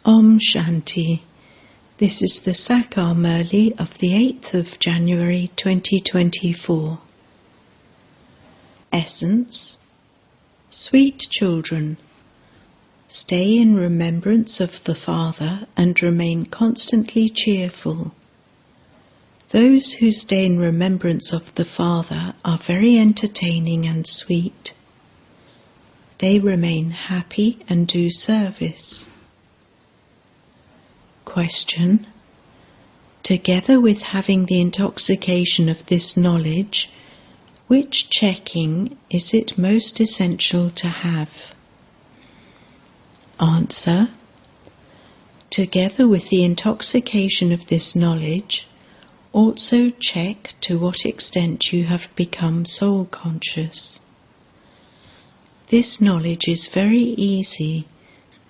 Om Shanti. This is the Sakar Murli of the 8th of January 2024. Essence. Sweet children, stay in remembrance of the Father and remain constantly cheerful. Those who stay in remembrance of the Father are very entertaining and sweet. They remain happy and do service. Question. Together with having the intoxication of this knowledge, which checking is it most essential to have? Answer. Together with the intoxication of this knowledge, also check to what extent you have become soul conscious. This knowledge is very easy,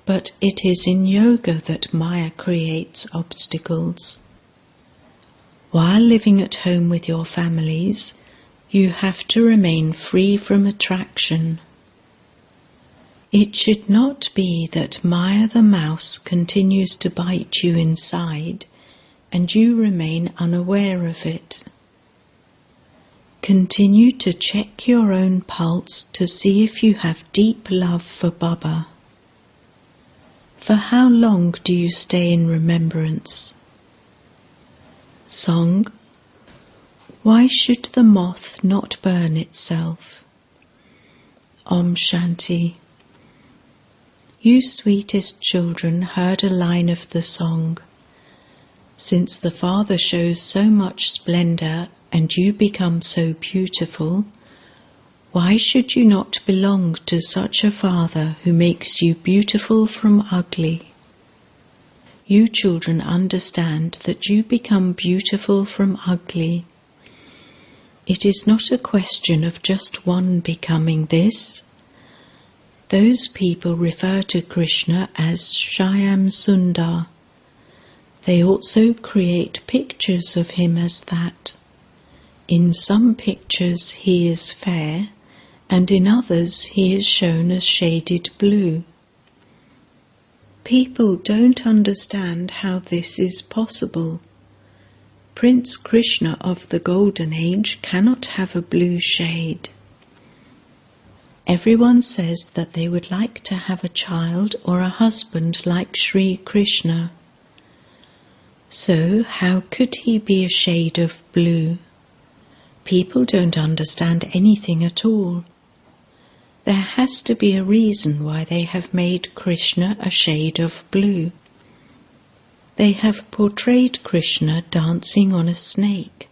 but it is in yoga that Maya creates obstacles. While living at home with your families, you have to remain free from attraction. It should not be that Maya the mouse continues to bite you inside and you remain unaware of it. Continue to check your own pulse to see if you have deep love for Baba. For how long do you stay in remembrance? Song. Why should the moth not burn itself? Om Shanti. You sweetest children heard a line of the song. Since the Father shows so much splendor and you become so beautiful, why should you not belong to such a Father who makes you beautiful from ugly? You children understand that you become beautiful from ugly. It is not a question of just one becoming this. Those people refer to Krishna as Shyam Sundar. They also create pictures of him as that. In some pictures he is fair, and in others he is shown as shaded blue. People don't understand how this is possible. Prince Krishna of the Golden Age cannot have a blue shade. Everyone says that they would like to have a child or a husband like Sri Krishna. So how could he be a shade of blue? People don't understand anything at all. There has to be a reason why they have made Krishna a shade of blue. They have portrayed Krishna dancing on a snake,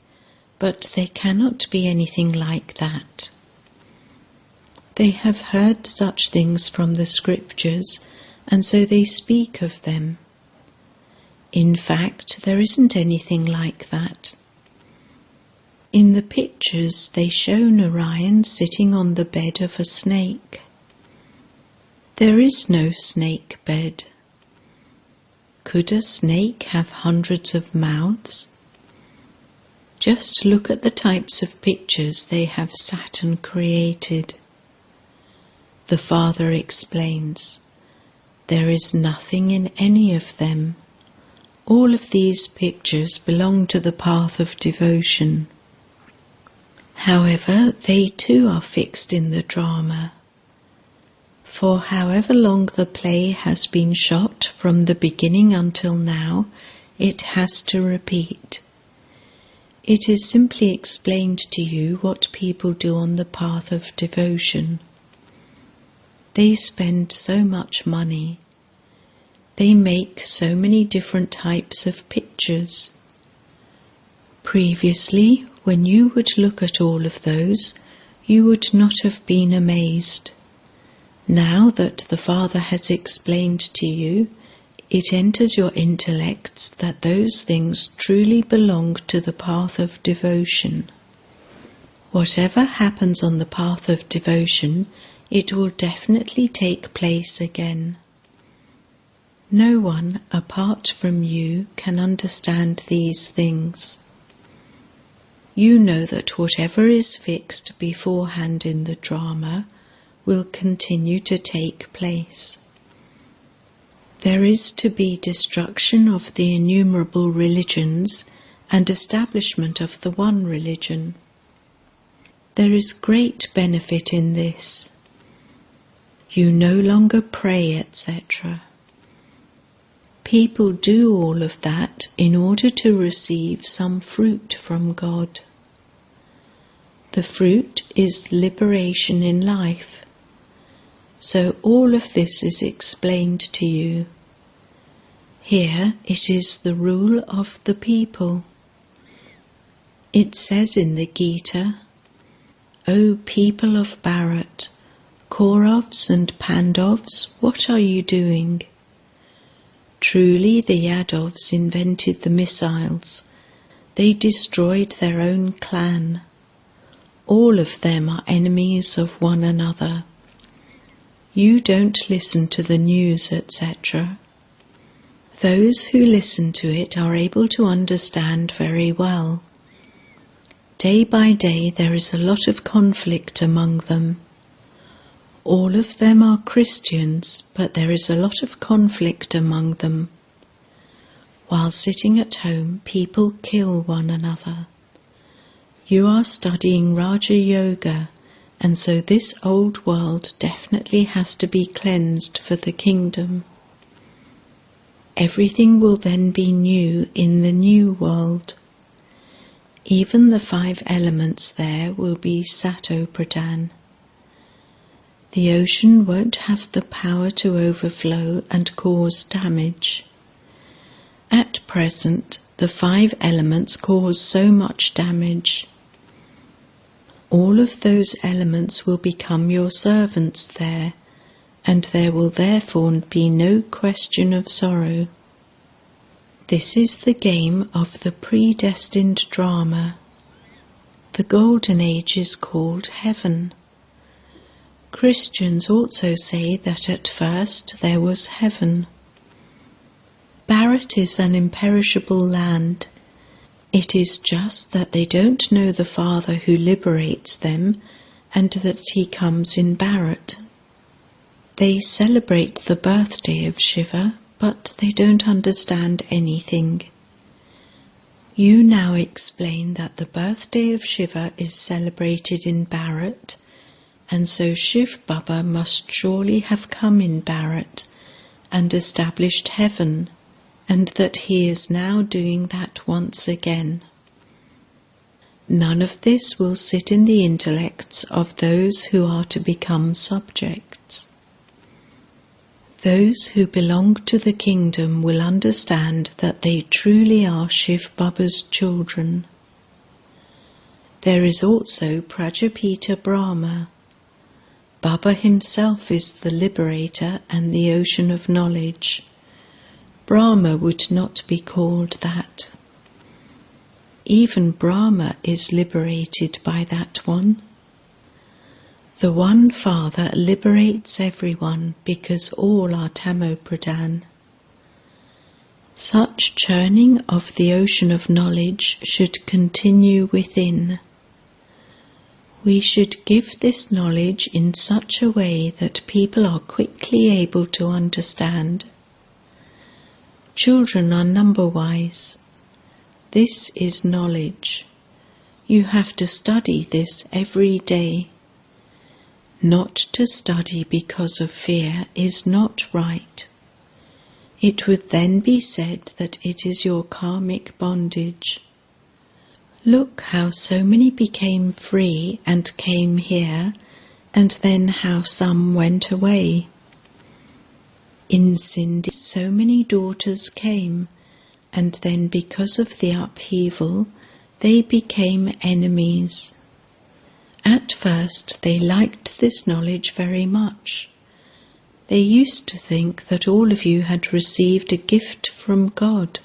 but they cannot be anything like that. They have heard such things from the scriptures, and so they speak of them. In fact, there isn't anything like that. In the pictures they show Narayan sitting on the bed of a snake. There is no snake bed. Could a snake have hundreds of mouths? Just look at the types of pictures they have sat and created. The Father explains, there is nothing in any of them. All of these pictures belong to the path of devotion. However, they too are fixed in the drama. For however long the play has been shot from the beginning until now, it has to repeat. It is simply explained to you what people do on the path of devotion. They spend so much money. They make so many different types of pictures. Previously, when you would look at all of those, you would not have been amazed. Now that the Father has explained to you, it enters your intellects that those things truly belong to the path of devotion. Whatever happens on the path of devotion, it will definitely take place again. No one, apart from you, can understand these things. You know that whatever is fixed beforehand in the drama will continue to take place. There is to be destruction of the innumerable religions and establishment of the one religion. There is great benefit in this. You no longer pray, etc. People do all of that in order to receive some fruit from God. The fruit is liberation in life. So all of this is explained to you. Here it is the rule of the people. It says in the Gita, O people of Bharat, Kauravas and Pandavas, what are you doing? Truly the Yadavs invented the missiles. They destroyed their own clan. All of them are enemies of one another. You don't listen to the news, etc. Those who listen to it are able to understand very well. Day by day there is a lot of conflict among them. All of them are Christians, but there is a lot of conflict among them. While sitting at home, people kill one another. You are studying Raja Yoga, and so this old world definitely has to be cleansed for the kingdom. Everything will then be new in the new world. Even the 5 elements there will be Sato-Pradhan. The ocean won't have the power to overflow and cause damage. At present, the 5 elements cause so much damage. All of those elements will become your servants there, and there will therefore be no question of sorrow. This is the game of the predestined drama. The golden age is called heaven. Christians also say that at first there was heaven. Bharat is an imperishable land. It is just that they don't know the Father who liberates them and that he comes in Bharat. They celebrate the birthday of Shiva, but they don't understand anything. You now explain that the birthday of Shiva is celebrated in Bharat, and so Shiv Baba must surely have come in Bharat and established heaven, and that he is now doing that once again. None of this will sit in the intellects of those who are to become subjects. Those who belong to the kingdom will understand that they truly are Shiv Baba's children. There is also Prajapita Brahma. Baba himself is the liberator and the ocean of knowledge. Brahma would not be called that. Even Brahma is liberated by that one. The one Father liberates everyone because all are Tamo-Pradhan. Such churning of the ocean of knowledge should continue within. We should give this knowledge in such a way that people are quickly able to understand. Children are number-wise. This is knowledge. You have to study this every day. Not to study because of fear is not right. It would then be said that it is your karmic bondage. Look how so many became free and came here, and then how some went away. In Sindhi, so many daughters came, and then because of the upheaval, they became enemies. At first they liked this knowledge very much. They used to think that all of you had received a gift from God.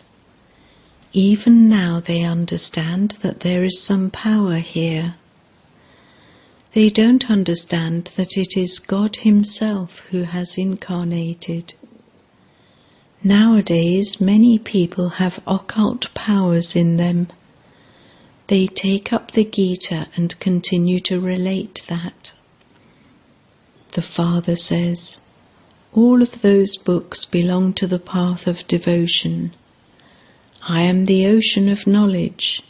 Even now they understand that there is some power here. They don't understand that it is God Himself who has incarnated. Nowadays many people have occult powers in them. They take up the Gita and continue to relate that. The Father says, All of those books belong to the path of devotion. I am the ocean of knowledge.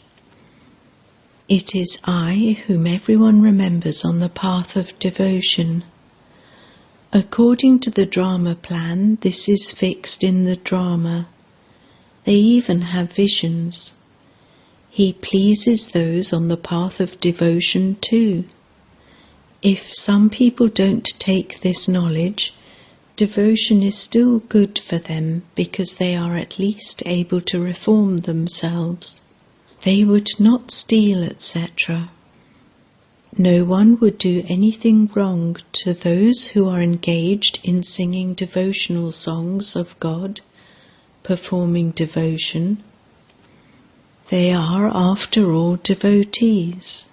It is I whom everyone remembers on the path of devotion. According to the drama plan, this is fixed in the drama. They even have visions. He pleases those on the path of devotion too. If some people don't take this knowledge, devotion is still good for them because they are at least able to reform themselves. They would not steal, etc. No one would do anything wrong to those who are engaged in singing devotional songs of God, performing devotion. They are, after all, devotees.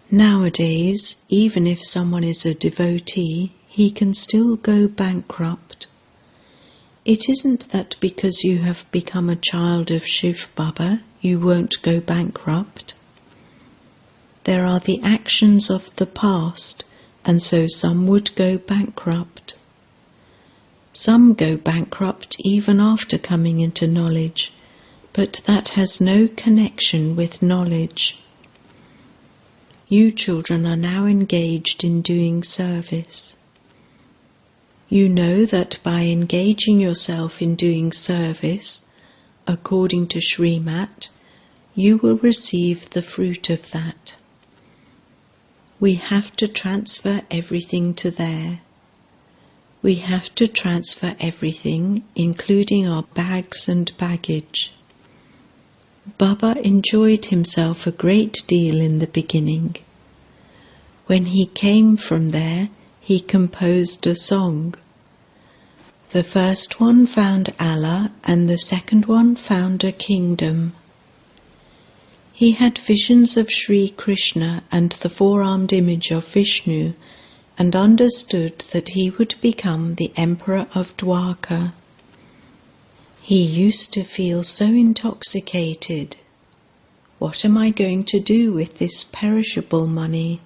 Nowadays, even if someone is a devotee, he can still go bankrupt. It isn't that because you have become a child of Shiv Baba, you won't go bankrupt. There are the actions of the past, and so some would go bankrupt. Some go bankrupt even after coming into knowledge, but that has no connection with knowledge. You children are now engaged in doing service. You know that by engaging yourself in doing service, according to Srimat, you will receive the fruit of that. We have to transfer everything to there. We have to transfer everything, including our bags and baggage. Baba enjoyed himself a great deal in the beginning. When he came from there, he composed a song. The first one found Allah, and the second one found a kingdom. He had visions of Sri Krishna and the four-armed image of Vishnu, and understood that he would become the emperor of Dwarka. He used to feel so intoxicated. What am I going to do with this perishable money?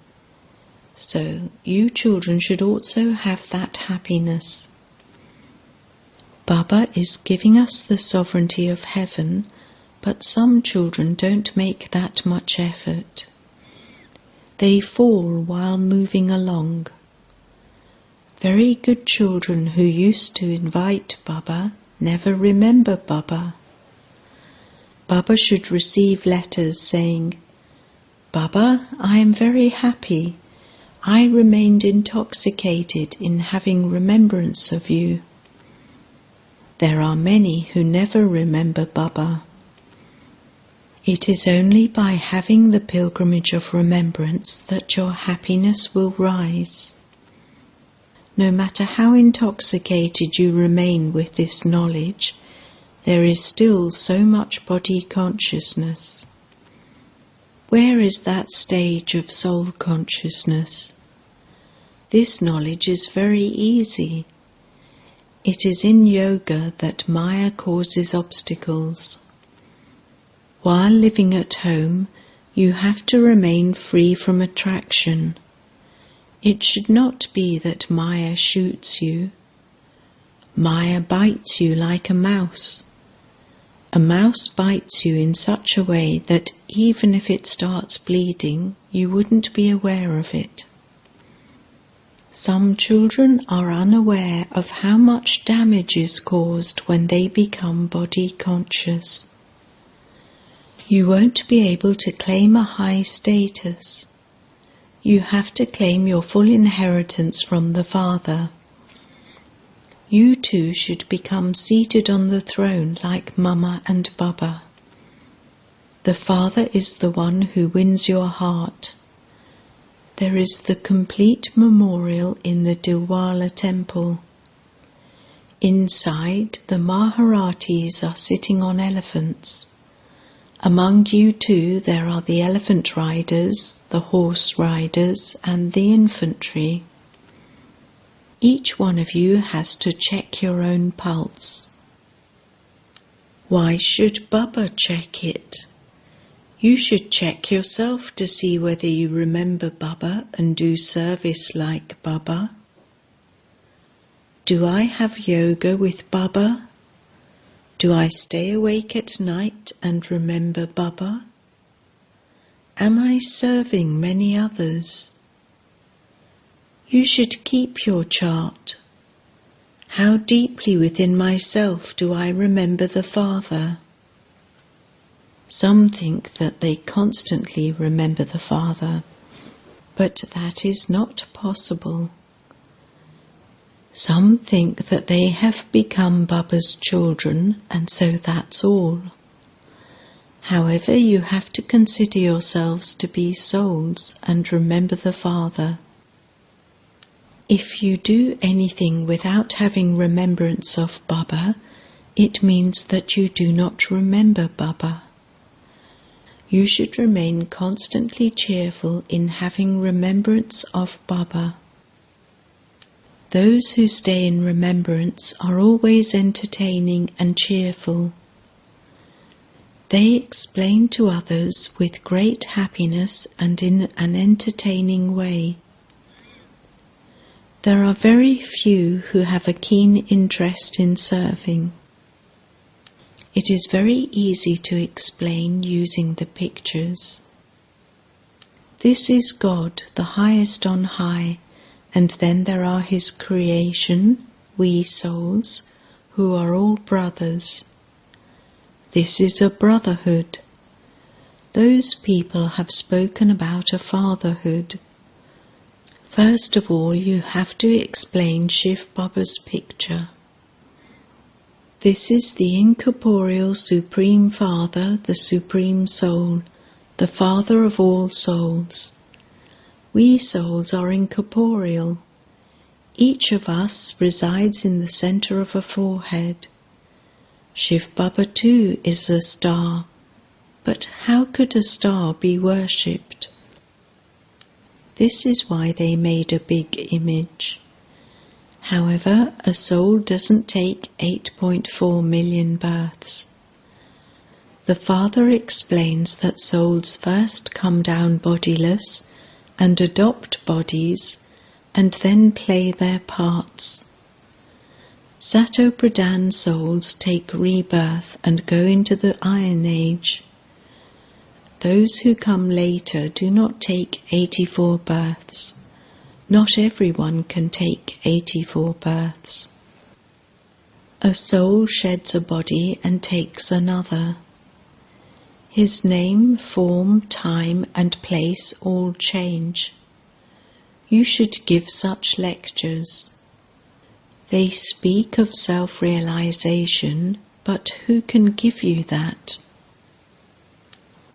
So you children should also have that happiness. Baba is giving us the sovereignty of heaven, but some children don't make that much effort. They fall while moving along. Very good children who used to invite Baba never remember Baba. Baba should receive letters saying, "Baba, I am very happy. I remained intoxicated in having remembrance of you." There are many who never remember Baba. It is only by having the pilgrimage of remembrance that your happiness will rise. No matter how intoxicated you remain with this knowledge, there is still so much body consciousness. Where is that stage of soul consciousness? This knowledge is very easy. It is in yoga that Maya causes obstacles. While living at home, you have to remain free from attraction. It should not be that Maya shoots you. Maya bites you like a mouse. A mouse bites you in such a way that even if it starts bleeding, you wouldn't be aware of it. Some children are unaware of how much damage is caused when they become body conscious. You won't be able to claim a high status. You have to claim your full inheritance from the Father. You too should become seated on the throne like Mama and Baba. The Father is the one who wins your heart. There is the complete memorial in the Dilwala temple. Inside, the Maharatis are sitting on elephants. Among you too there are the elephant riders, the horse riders, and the infantry. Each one of you has to check your own pulse. Why should Baba check it? You should check yourself to see whether you remember Baba and do service like Baba. Do I have yoga with Baba? Do I stay awake at night and remember Baba? Am I serving many others? You should keep your chart. How deeply within myself do I remember the Father? Some think that they constantly remember the Father, but that is not possible. Some think that they have become Baba's children, and so that's all. However, you have to consider yourselves to be souls and remember the Father. If you do anything without having remembrance of Baba, it means that you do not remember Baba. You should remain constantly cheerful in having remembrance of Baba. Those who stay in remembrance are always entertaining and cheerful. They explain to others with great happiness and in an entertaining way. There are very few who have a keen interest in serving. It is very easy to explain using the pictures. This is God, the highest on high, and then there are His creation, we souls, who are all brothers. This is a brotherhood. Those people have spoken about a fatherhood. First of all, you have to explain Shiv Baba's picture. This is the incorporeal Supreme Father, the Supreme Soul, the Father of all souls. We souls are incorporeal. Each of us resides in the center of a forehead. Shiv Baba too is a star, but how could a star be worshipped? This is why they made a big image. However, a soul doesn't take 8.4 million births. The Father explains that souls first come down bodiless and adopt bodies and then play their parts. Sato Pradhan souls take rebirth and go into the Iron Age. Those who come later do not take 84 births. Not everyone can take 84 births. A soul sheds a body and takes another. His name, form, time and place all change. You should give such lectures. They speak of self-realization, but who can give you that?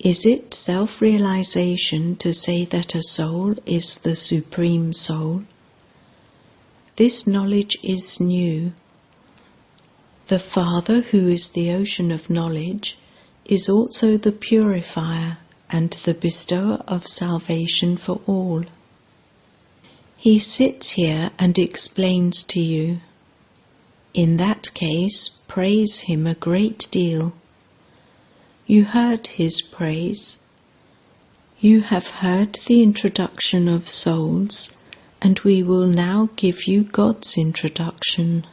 Is it self-realization to say that a soul is the Supreme Soul? This knowledge is new. The Father, who is the ocean of knowledge, is also the purifier and the bestower of salvation for all. He sits here and explains to you. In that case, praise Him a great deal. You heard His praise. You have heard the introduction of souls, and we will now give you God's introduction.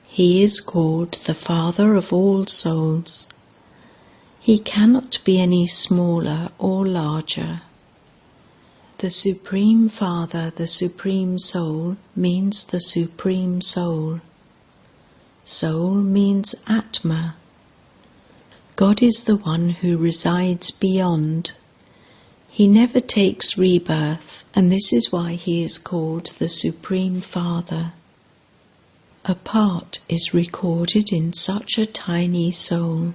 He is called the Father of all souls. He cannot be any smaller or larger. The Supreme Father, the Supreme Soul, means the Supreme Soul. Soul means Atma. God is the one who resides beyond. He never takes rebirth, and this is why He is called the Supreme Father. A part is recorded in such a tiny soul.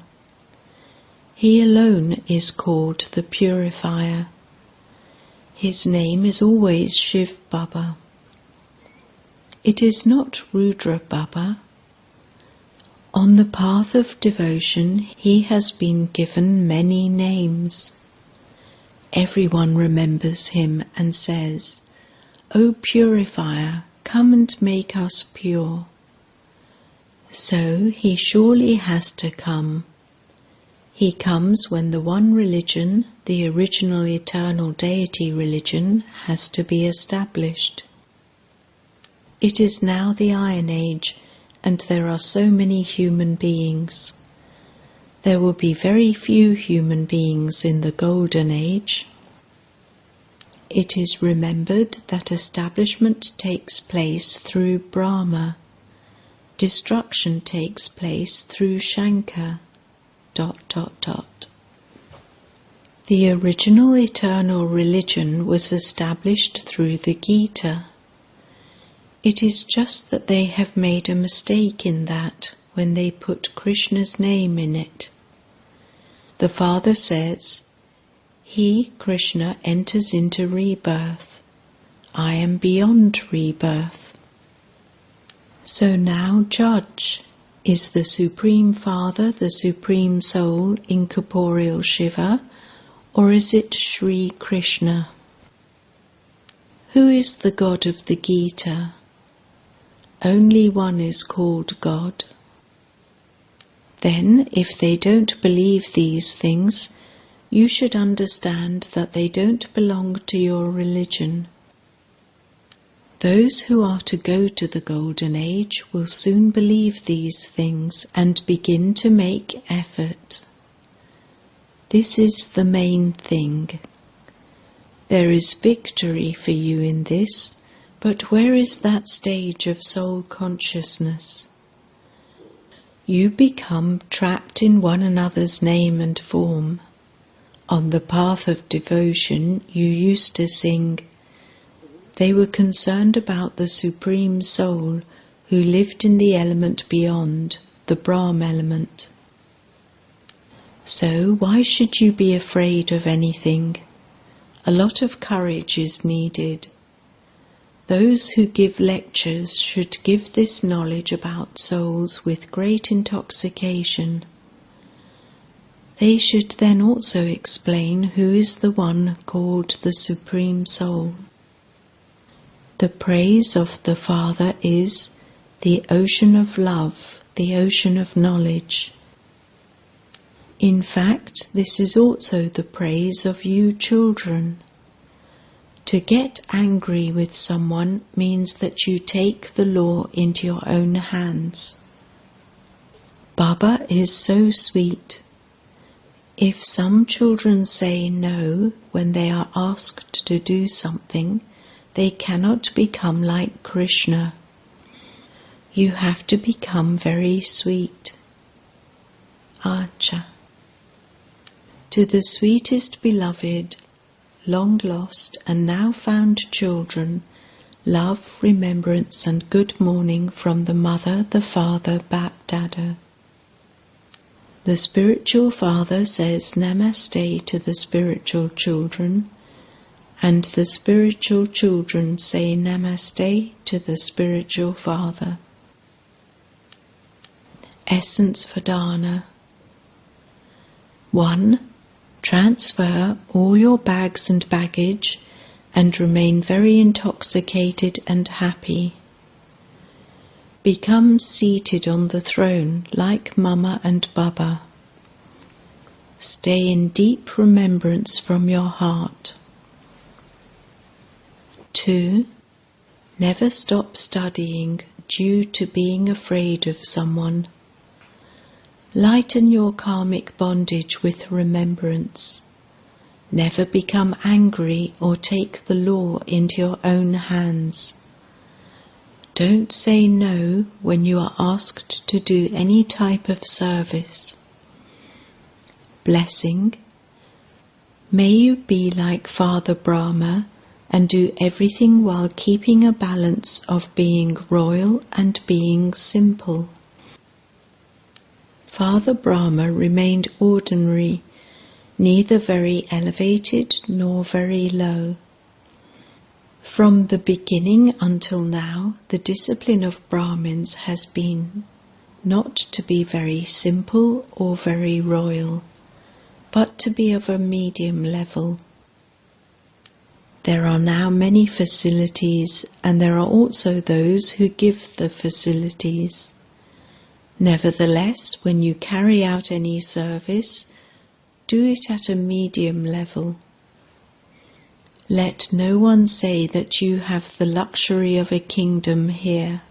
He alone is called the Purifier. His name is always Shiv Baba. It is not Rudra Baba. On the path of devotion, he has been given many names. Everyone remembers him and says, "O Purifier, come and make us pure." So he surely has to come. He comes when the one religion, the original eternal deity religion, has to be established. It is now the Iron Age, and there are so many human beings. There will be very few human beings in the Golden Age. It is remembered that establishment takes place through Brahma. Destruction takes place through Shankar. ... The original eternal religion was established through the Gita. It is just that they have made a mistake in that when they put Krishna's name in it. The Father says, "He, Krishna, enters into rebirth. I am beyond rebirth." So now judge, is the Supreme Father the Supreme Soul, incorporeal Shiva, or is it Sri Krishna? Who is the God of the Gita? Only one is called God. Then, if they don't believe these things, you should understand that they don't belong to your religion. Those who are to go to the Golden Age will soon believe these things and begin to make effort. This is the main thing. There is victory for you in this, but where is that stage of soul consciousness? You become trapped in one another's name and form. On the path of devotion, you used to sing. They were concerned about the Supreme Soul who lived in the element beyond, the Brahm element. So why should you be afraid of anything? A lot of courage is needed. Those who give lectures should give this knowledge about souls with great intoxication. They should then also explain who is the one called the Supreme Soul. The praise of the Father is the ocean of love, the ocean of knowledge. In fact, this is also the praise of you children. To get angry with someone means that you take the law into your own hands. Baba is so sweet. If some children say no when they are asked to do something, they cannot become like Krishna. You have to become very sweet. Acha. To the sweetest beloved, long lost and now found children, love, remembrance and good morning from the Mother, the Father, Bap Dada. The spiritual father says Namaste to the spiritual children, and the spiritual children say Namaste to the spiritual father. Essence for Dana. 1. Transfer all your bags and baggage and remain very intoxicated and happy. Become seated on the throne like Mama and Baba. Stay in deep remembrance from your heart. 2. Never stop studying due to being afraid of someone. Lighten your karmic bondage with remembrance. Never become angry or take the law into your own hands. Don't say no when you are asked to do any type of service. Blessing. May you be like Father Brahma and do everything while keeping a balance of being royal and being simple. Father Brahma remained ordinary, neither very elevated nor very low. From the beginning until now, the discipline of Brahmins has been not to be very simple or very royal, but to be of a medium level. There are now many facilities, and there are also those who give the facilities. Nevertheless, when you carry out any service, do it at a medium level. Let no one say that you have the luxury of a kingdom here.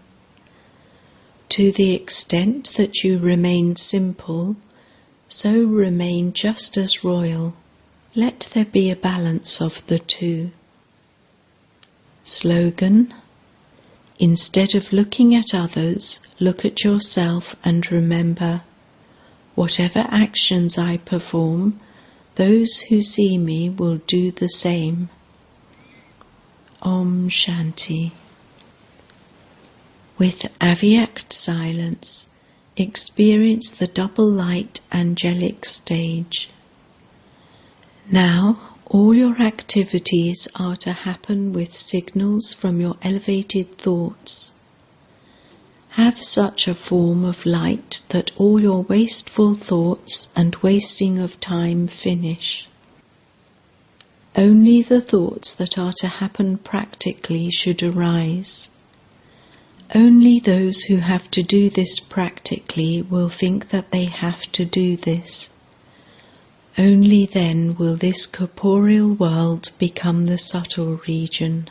To the extent that you remain simple, so remain just as royal. Let there be a balance of the two. Slogan: instead of looking at others, look at yourself and remember, whatever actions I perform, those who see me will do the same. Om Shanti. With Avyakt silence, experience the double light angelic stage. Now, all your activities are to happen with signals from your elevated thoughts. Have such a form of light that all your wasteful thoughts and wasting of time finish. Only the thoughts that are to happen practically should arise. Only those who have to do this practically will think that they have to do this. Only then will this corporeal world become the subtle region.